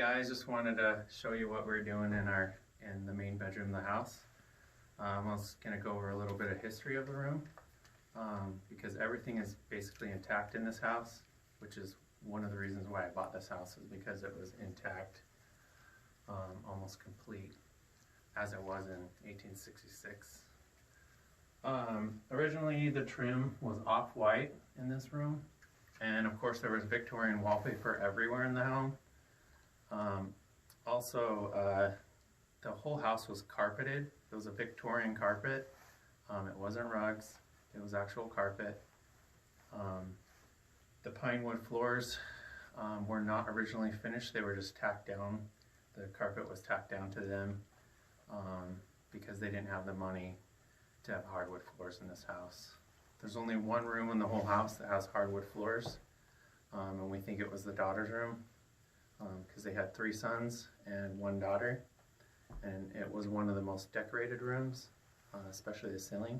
guys, just wanted to show you what we're doing in the main bedroom of the house. I was going to go over a little bit of history of the room because everything is basically intact in this house, which is one of the reasons why I bought this house, is because it was intact, almost complete, as it was in 1866. Originally the trim was off-white in this room, and of course there was Victorian wallpaper everywhere in the home. The whole house was carpeted. It was a Victorian carpet. It wasn't rugs, it was actual carpet. The pine wood floors were not originally finished, they were just tacked down. The carpet was tacked down to them because they didn't have the money to have hardwood floors in this house. There's only one room in the whole house that has hardwood floors, and we think it was the daughter's room because they had 3 sons and 1 daughter, and it was one of the most decorated rooms, especially the ceiling.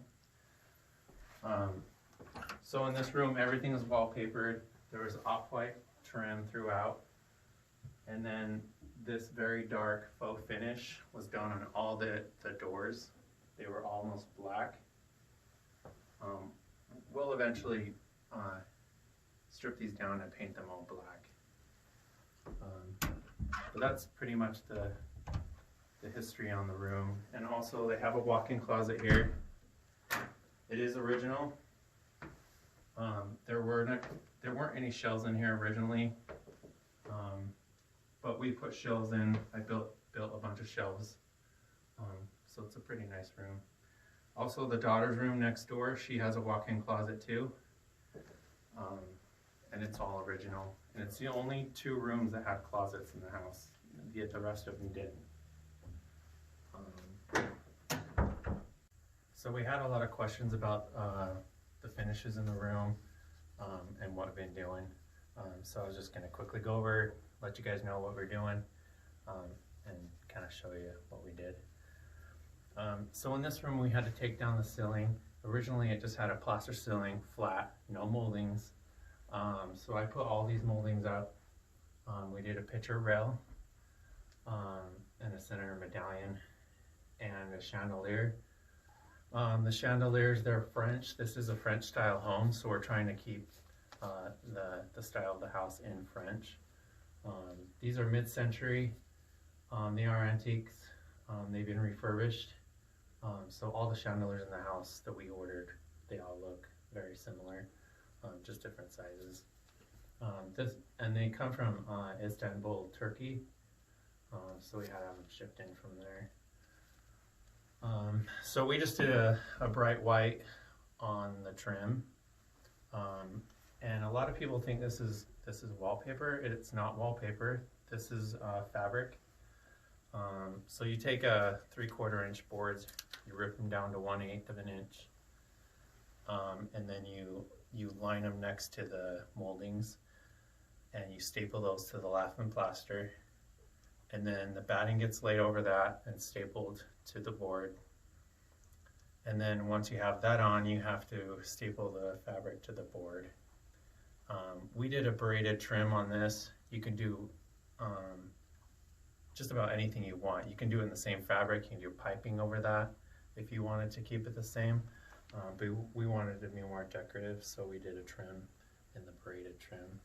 So in this room everything is wallpapered. There was off-white trim throughout, and then this very dark faux finish was done on all the doors. They were almost black. We'll eventually strip these down and paint them all black. But that's pretty much the history on the room. And also they have a walk-in closet here. It is original. There weren't any shelves in here originally, but we put shelves in. I built a bunch of shelves, so it's a pretty nice room. Also, the daughter's room next door, she has a walk-in closet too, and it's all original. And it's the only 2 rooms that had closets in the house, yet the rest of them didn't. So we had a lot of questions about the finishes in the room and what I've been doing. So I was just going to quickly go over, let you guys know what we're doing, and kind of show you what we did. So in this room we had to take down the ceiling. Originally it just had a plaster ceiling, flat, no moldings. So I put all these moldings up. We did a picture rail and a center medallion and a chandelier. The chandeliers, they're French. This is a French style home, so we're trying to keep the style of the house in French. These are mid-century. They are antiques. They've been refurbished. So all the chandeliers in the house that we ordered, they all look very similar, just different sizes. And they come from Istanbul, Turkey. So we had them shipped in from there. So we just did a bright white on the trim, and a lot of people think this is wallpaper. It's not wallpaper. This is fabric. So you take a 3/4 inch boards, you rip them down to 1/8 of an inch, and then you line them next to the moldings, and you staple those to the lath and plaster, and then the batting gets laid over that and stapled to the board. And then once you have that on, you have to staple the fabric to the board. We did a braided trim on this. You can do just about anything you want. You can do it in the same fabric. You can do piping over that if you wanted to keep it the same. But we wanted it to be more decorative, so we did a trim in the braided trim.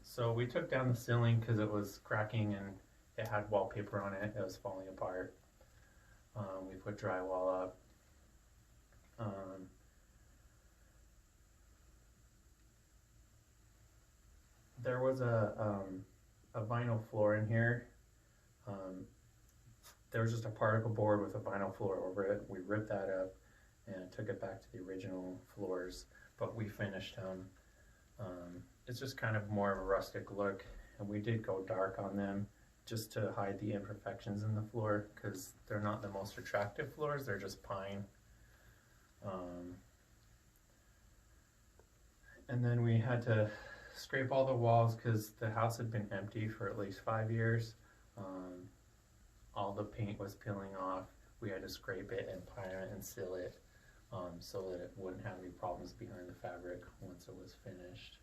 So we took down the ceiling because it was cracking and it had wallpaper on it. It was falling apart. We put drywall up. There was a vinyl floor in here. There was just a particle board with a vinyl floor over it. We ripped that up and took it back to the original floors, but we finished them. It's just kind of more of a rustic look, and we did go dark on them just to hide the imperfections in the floor, because they're not the most attractive floors, they're just pine. And then we had to scrape all the walls because the house had been empty for at least 5 years. All the paint was peeling off. We had to scrape it and prime it and seal it so that it wouldn't have any problems behind the fabric once it was finished.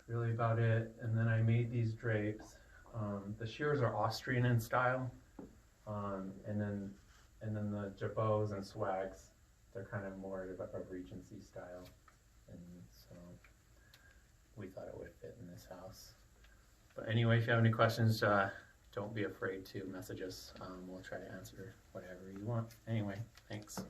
really about it. And then I made these drapes. The shears are Austrian in style, and then the jabots and swags, they're kind of more of a Regency style, and so we thought it would fit in this house. But anyway, if you have any questions, don't be afraid to message us. We'll try to answer whatever you want. Anyway, thanks.